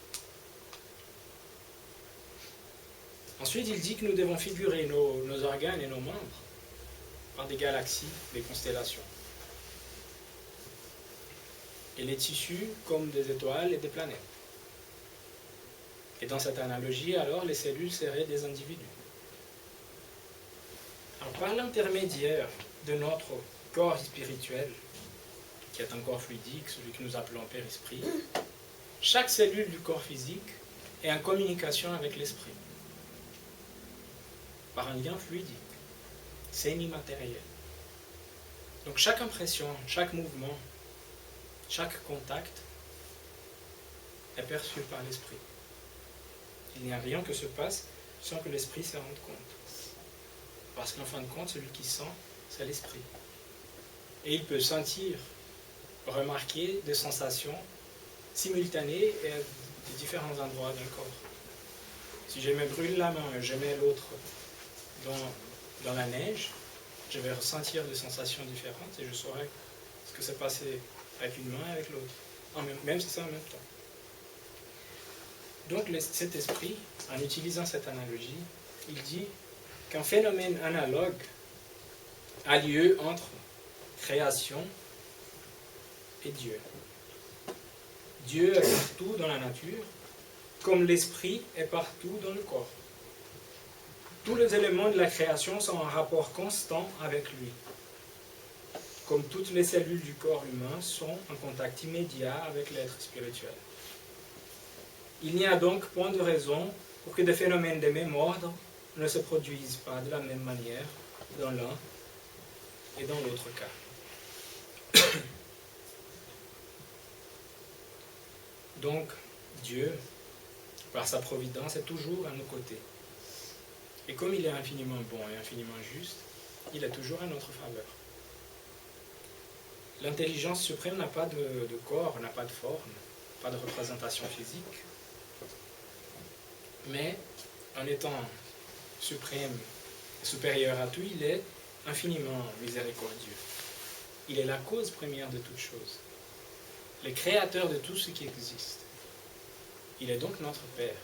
Ensuite, il dit que nous devons figurer nos organes et nos membres par des galaxies, des constellations. Et les tissus comme des étoiles et des planètes. Et dans cette analogie, alors, les cellules seraient des individus. Alors, par l'intermédiaire de notre corps spirituel, qui est un corps fluidique, celui que nous appelons périsprit, chaque cellule du corps physique est en communication avec l'esprit, par un lien fluidique, semi-matériel. Donc chaque impression, chaque mouvement, chaque contact est perçu par l'esprit. Il n'y a rien que se passe sans que l'esprit se rende compte. Parce qu'en fin de compte, celui qui sent, c'est l'esprit. Et il peut sentir, remarquer des sensations simultanées et à de différents endroits d'un corps. Si je me brûle la main et je mets l'autre dans la neige, je vais ressentir des sensations différentes et je saurai ce que s'est passé avec une main et avec l'autre. Même si c'est en même temps. Donc cet esprit, en utilisant cette analogie, il dit qu'un phénomène analogue a lieu entre création et Dieu. Dieu est partout dans la nature, comme l'esprit est partout dans le corps. Tous les éléments de la création sont en rapport constant avec lui. Comme toutes les cellules du corps humain sont en contact immédiat avec l'être spirituel. Il n'y a donc point de raison pour que des phénomènes de même ordre ne se produisent pas de la même manière dans l'un et dans l'autre cas. Donc, Dieu, par sa providence, est toujours à nos côtés. Et comme il est infiniment bon et infiniment juste, il est toujours à notre faveur. L'intelligence suprême n'a pas de corps, n'a pas de forme, pas de représentation physique. Mais en étant suprême, supérieur à tout, il est infiniment miséricordieux. Il est la cause première de toute chose, le créateur de tout ce qui existe. Il est donc notre Père.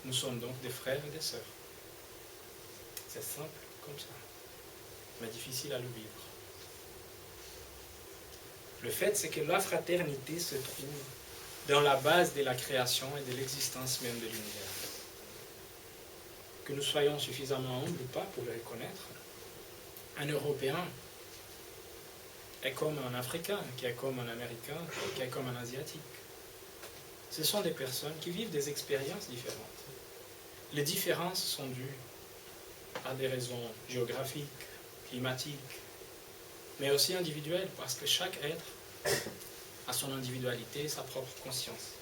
Nous sommes donc des frères et des sœurs. C'est simple comme ça, mais difficile à le vivre. Le fait, c'est que la fraternité se trouve dans la base de la création et de l'existence même de l'univers. Que nous soyons suffisamment humbles ou pas pour le reconnaître, un Européen est comme un Africain, qui est comme un Américain, qui est comme un Asiatique. Ce sont des personnes qui vivent des expériences différentes. Les différences sont dues à des raisons géographiques, climatiques, mais aussi individuelles, parce que chaque être a son individualité, sa propre conscience.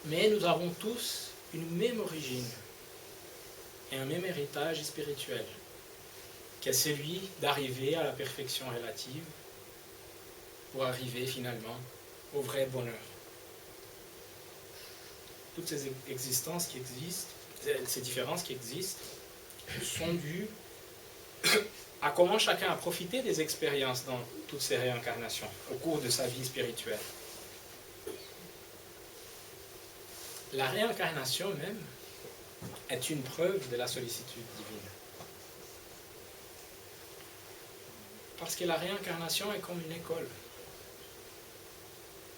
Mais nous avons tous une même origine et un même héritage spirituel, qui est celui d'arriver à la perfection relative pour arriver finalement au vrai bonheur. Toutes ces existences qui existent, ces différences qui existent, sont dues à comment chacun a profité des expériences dans toutes ces réincarnations au cours de sa vie spirituelle. La réincarnation même est une preuve de la sollicitude divine. Parce que la réincarnation est comme une école.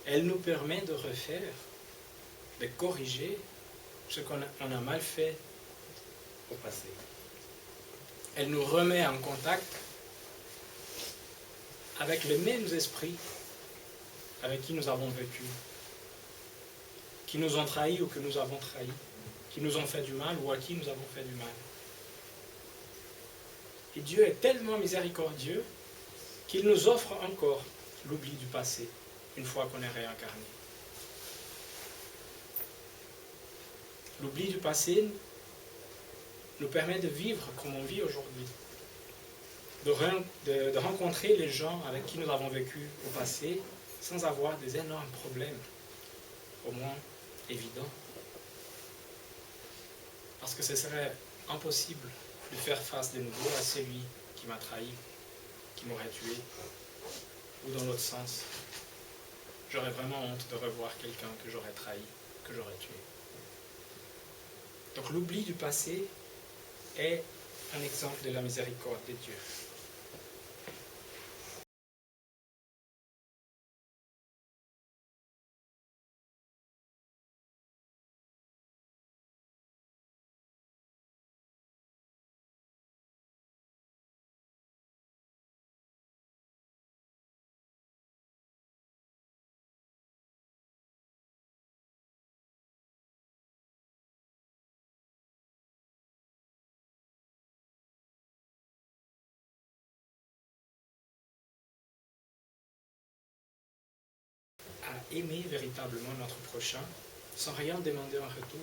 Elle nous permet de refaire, de corriger ce qu'on a mal fait au passé. Elle nous remet en contact avec les mêmes esprits avec qui nous avons vécu, qui nous ont trahis ou que nous avons trahis, qui nous ont fait du mal ou à qui nous avons fait du mal. Et Dieu est tellement miséricordieux qu'il nous offre encore l'oubli du passé une fois qu'on est réincarné. L'oubli du passé nous permet de vivre comme on vit aujourd'hui, de rencontrer les gens avec qui nous avons vécu au passé sans avoir des énormes problèmes, au moins évidents. Parce que ce serait impossible de faire face de nouveau à celui qui m'a trahi, qui m'aurait tué, ou dans l'autre sens. J'aurais vraiment honte de revoir quelqu'un que j'aurais trahi, que j'aurais tué. Donc l'oubli du passé est un exemple de la miséricorde de Dieu. À aimer véritablement notre prochain sans rien demander en retour,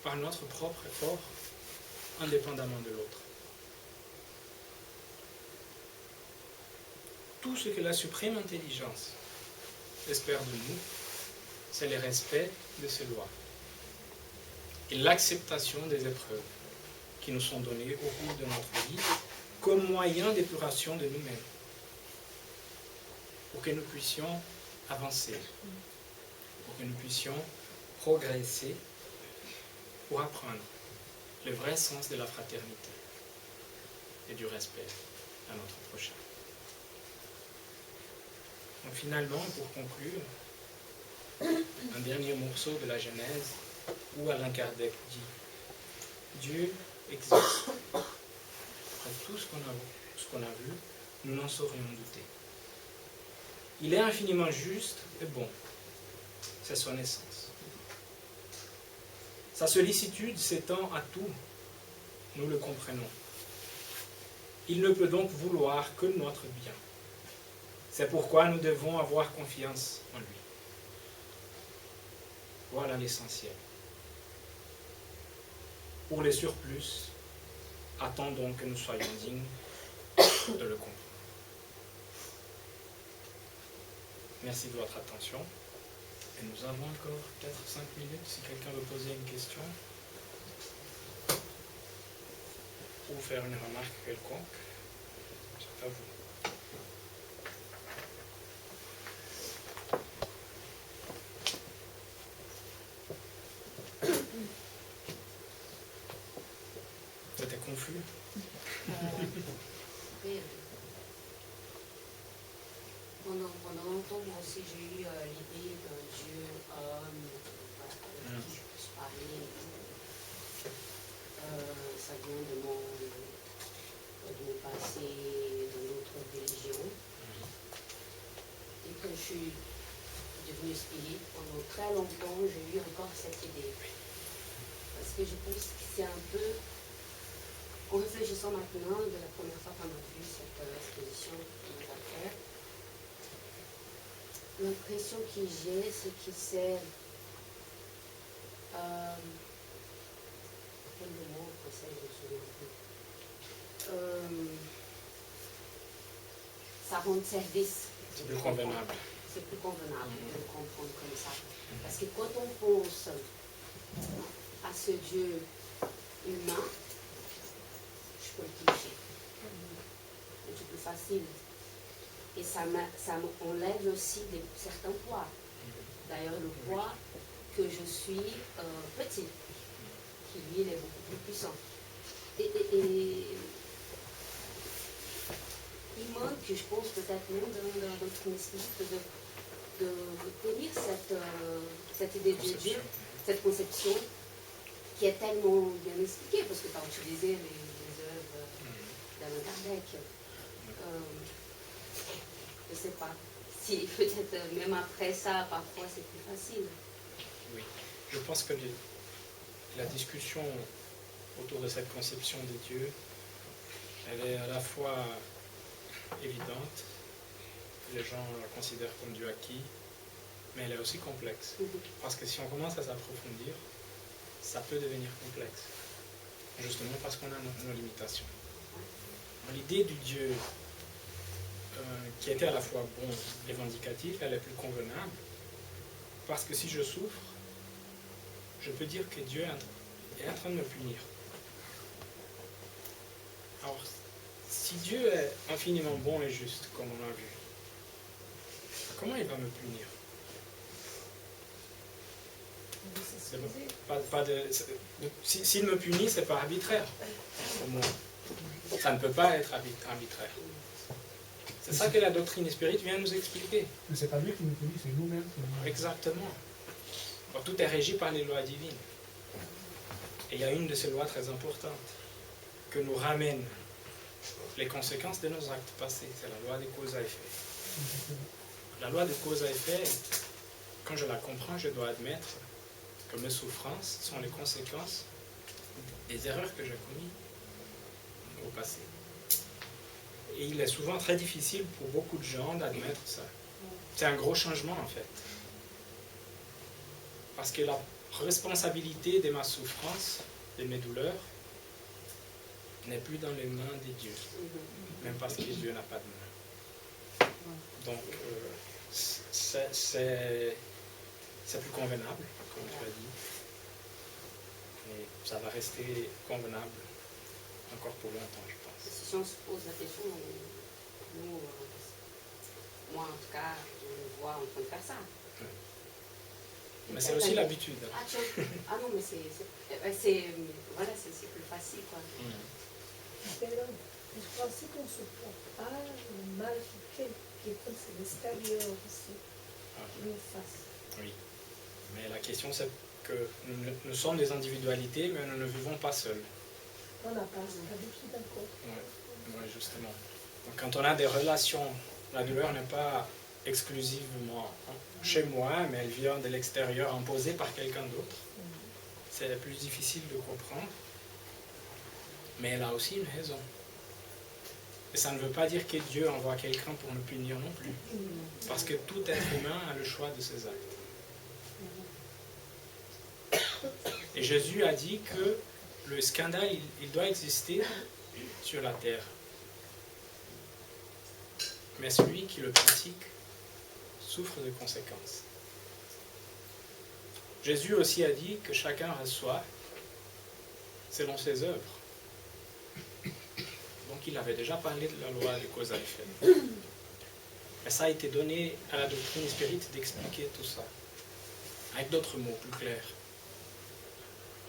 par notre propre effort, indépendamment de l'autre. Tout ce que la suprême intelligence espère de nous, c'est le respect de ses lois et l'acceptation des épreuves qui nous sont données au cours de notre vie comme moyen d'épuration de nous-mêmes, pour que nous puissions avancer, pour que nous puissions progresser, pour apprendre le vrai sens de la fraternité et du respect à notre prochain. Donc finalement, pour conclure, un dernier morceau de la Genèse où Allan Kardec dit « Dieu existe. Après tout ce qu'on a vu, nous n'en saurions douter. Il est infiniment juste et bon. C'est son essence. Sa sollicitude s'étend à tout. Nous le comprenons. Il ne peut donc vouloir que notre bien. C'est pourquoi nous devons avoir confiance en lui. Voilà l'essentiel. Pour les surplus, attendons que nous soyons dignes de le comprendre. Merci de votre attention. Et nous avons encore 4-5 minutes si quelqu'un veut poser une question ou faire une remarque quelconque. C'est à vous. C'était confus.
Oui. Pendant longtemps, moi aussi, j'ai eu l'idée d'un Dieu homme, avec qui je puisse parler. Ça vient de mon passé, de notre religion. Et quand je suis devenue spirit, pendant très longtemps, j'ai eu encore cette idée. Parce que je pense que c'est un peu, en réfléchissant maintenant, de la première fois qu'on a vu cette exposition qu'on va faire, l'impression que j'ai, c'est que c'est... quel mot en français, je me souviens plus. Ça rend service.
C'est plus convenable.
C'est plus convenable de le comprendre comme ça. Parce que quand on pense à ce Dieu humain, je peux le cliché. C'est plus facile. Et ça m'enlève aussi certains poids. D'ailleurs, le poids que je suis petit, qui lui, il est beaucoup plus puissant. Et il manque, je pense, peut-être même dans notre esprit de tenir cette idée de Dieu, cette conception qui est tellement bien expliquée, parce que tu as utilisé les œuvres d'Allan Kardec. Je ne sais pas. Si peut-être même après ça, parfois c'est plus facile.
Oui, je pense que la discussion autour de cette conception de Dieu, elle est à la fois évidente, les gens la considèrent comme Dieu acquis, mais elle est aussi complexe. Parce que si on commence à s'approfondir, ça peut devenir complexe. justement parce qu'on a nos limitations. L'idée du Dieu qui était à la fois bon et vindicatif, elle est plus convenable, parce que si je souffre, je peux dire que Dieu est en train de me punir. Alors, si Dieu est infiniment bon et juste, comme on a vu, comment il va me punir? S'il me punit, c'est pas arbitraire, au moins. Ça ne peut pas être arbitraire. C'est ça que la doctrine spirite vient nous expliquer.
Mais c'est pas lui qui nous punit, c'est nous-mêmes.
Exactement. Alors, tout est régi par les lois divines. Et il y a une de ces lois très importantes que nous ramène les conséquences de nos actes passés. C'est la loi de cause à effet. La loi de cause à effet, quand je la comprends, je dois admettre que mes souffrances sont les conséquences des erreurs que j'ai commises au passé. Et il est souvent très difficile pour beaucoup de gens d'admettre ça. C'est un gros changement en fait. Parce que la responsabilité de ma souffrance, de mes douleurs, n'est plus dans les mains des dieux. Même parce que Dieu n'a pas de main. Donc, c'est plus convenable, comme tu as dit. Et ça va rester convenable encore pour longtemps, je pense.
Si on se pose la question, nous, moi en tout cas, je me vois en train de faire ça.
Oui. Mais c'est aussi l'habitude.
Ah non, mais c'est plus facile, quoi.
Perdón, je pensais qu'on ne supporte pas le mal que quelqu'un c'est l'extérieur aussi, qui nous fasse.
Oui. Mais la question c'est que nous sommes des individualités, mais nous ne vivons pas seuls.
On n'a pas d'habitude encore.
Oui, justement. Donc, quand on a des relations, la douleur n'est pas exclusivement chez moi, mais elle vient de l'extérieur, imposée par quelqu'un d'autre. C'est plus difficile de comprendre. Mais elle a aussi une raison. Et ça ne veut pas dire que Dieu envoie quelqu'un pour nous punir non plus. Parce que tout être humain a le choix de ses actes. Et Jésus a dit que le scandale, il doit exister sur la terre. Mais celui qui le pratique souffre de conséquences. Jésus aussi a dit que chacun reçoit selon ses œuvres. Donc il avait déjà parlé de la loi de cause à effet. Mais ça a été donné à la doctrine spirite d'expliquer tout ça, avec d'autres mots plus clairs,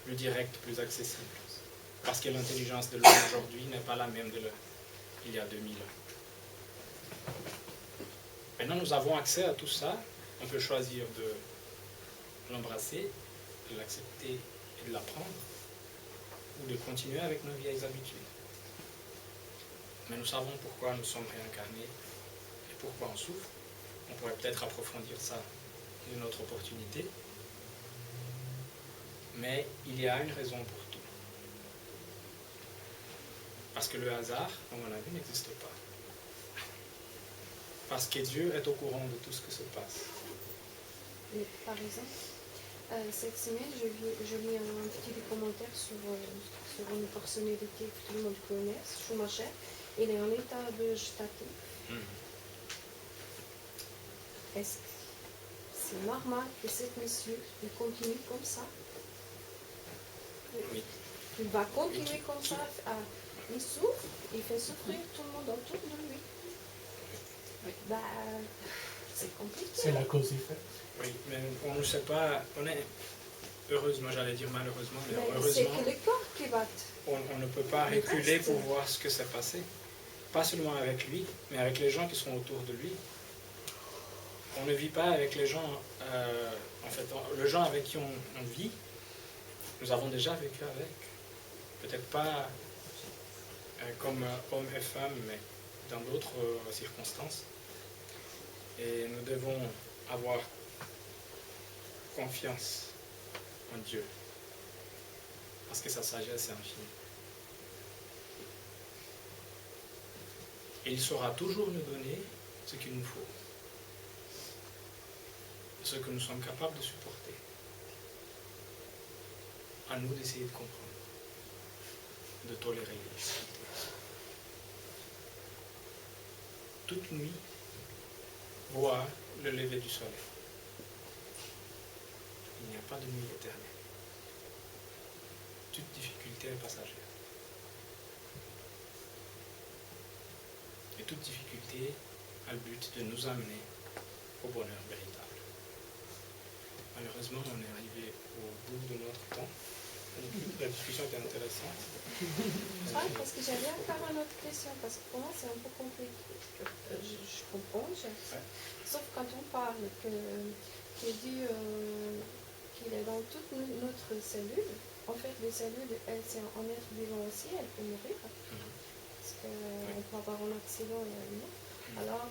plus directs, plus accessibles. Parce que l'intelligence de l'homme aujourd'hui n'est pas la même d'il y a 2000 ans. Maintenant nous avons accès à tout ça, on peut choisir de l'embrasser, de l'accepter et de l'apprendre, ou de continuer avec nos vieilles habitudes. Mais nous savons pourquoi nous sommes réincarnés et pourquoi on souffre. On pourrait peut-être approfondir ça d'une autre opportunité. Mais il y a une raison pour tout. Parce que le hasard, comme on a vu, n'existe pas. Parce que Dieu est au courant de tout ce qui se passe.
Et par exemple, cette semaine, je lis un petit commentaire sur une personnalité que tout le monde connaît, Schumacher. Il est en état végétatif. Est-ce que c'est normal que cet monsieur il continue comme ça?
Oui.
Il va continuer comme ça. Il souffre, il fait souffrir tout le monde autour de lui. Bah, c'est compliqué.
C'est la cause effet.
Oui, mais on ne sait pas, on est heureusement, j'allais dire malheureusement, mais
C'est
heureusement,
que le corps qui va.
on ne peut pas reculer pour voir ce que s'est passé. Pas seulement avec lui, mais avec les gens qui sont autour de lui. On ne vit pas avec les gens, en fait, les gens avec qui on vit, nous avons déjà vécu avec. Peut-être pas comme hommes et femmes, mais dans d'autres circonstances. Et nous devons avoir confiance en Dieu, parce que sa sagesse est infinie. Et il saura toujours nous donner ce qu'il nous faut, ce que nous sommes capables de supporter. À nous d'essayer de comprendre. de tolérer les difficultés. Toute nuit voit le lever du soleil. Il n'y a pas de nuit éternelle. Toute difficulté est passagère. Et toute difficulté a le but de nous amener au bonheur véritable. Malheureusement, on est arrivé au bout de notre temps. La discussion était intéressante.
Ouais, parce que j'avais encore une autre question, parce que pour moi c'est un peu compliqué. Je comprends, sauf quand on parle qu'il dit qu'il est dans toute notre cellule. En fait, les cellules, elles, c'est un être vivant aussi, elles peuvent mourir. Parce qu'on peut avoir un accident et elle meurt. Alors,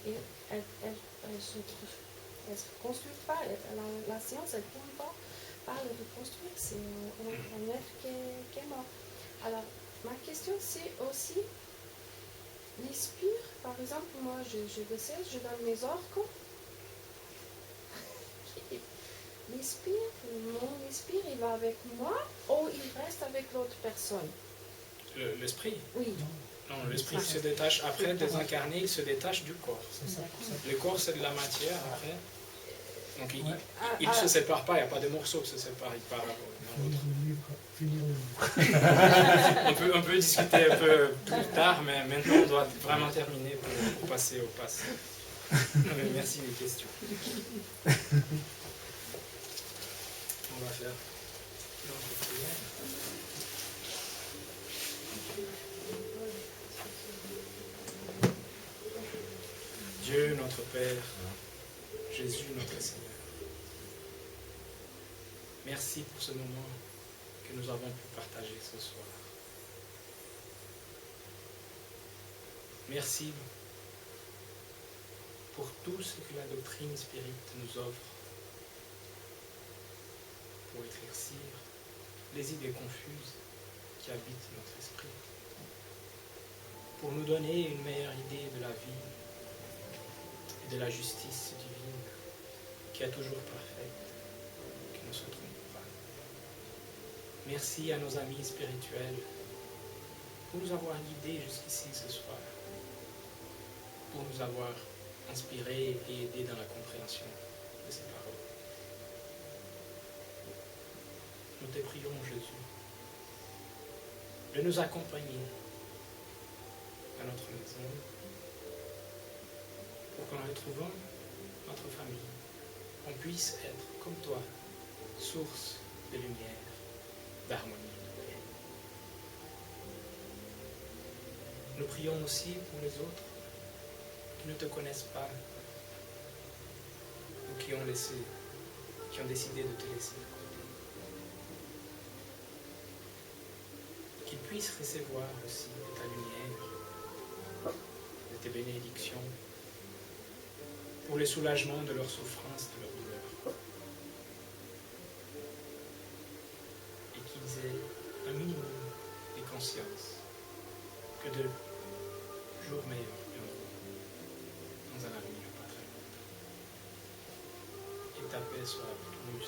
elles ne se reconstruisent pas. La science, elle ne peut pas le reconstruire. C'est un être qui est mort. Alors, ma question, c'est aussi les spires. Par exemple, moi, je décède, je donne mes orques. L'esprit, mon esprit, il va avec moi ou il reste avec l'autre personne?
L'esprit?
Oui.
Non, l'esprit se détache. Après, désincarné, il se détache du corps. Le corps, c'est de la matière, après. Donc, il ne se sépare pas, il n'y a pas de morceaux qui se séparent. Il part on peut discuter un peu plus tard, mais maintenant, on doit vraiment terminer pour passer au passé. Merci des questions. On va faire notre prière. Dieu notre Père, Jésus notre Seigneur, merci pour ce moment que nous avons pu partager ce soir. Merci pour tout ce que la doctrine spirite nous offre pour éclaircir les idées confuses qui habitent notre esprit, pour nous donner une meilleure idée de la vie et de la justice divine qui est toujours parfaite, qui ne se trompe pas. Merci à nos amis spirituels pour nous avoir guidés jusqu'ici ce soir, pour nous avoir inspirés et aidés dans la compréhension de ces paroles. Nous te prions, Jésus, de nous accompagner à notre maison pour qu'en retrouvant notre famille, on puisse être comme toi, source de lumière, d'harmonie, de paix. Nous prions aussi pour les autres qui ne te connaissent pas ou qui ont décidé de te laisser de côté. Qu'ils puissent recevoir aussi de ta lumière, de tes bénédictions, pour le soulagement de leur souffrance, de leur douleur. Et qu'ils aient un minimum de conscience que de jours meilleurs dans un avenir pas très lointain. Et ta paix soit avec nous.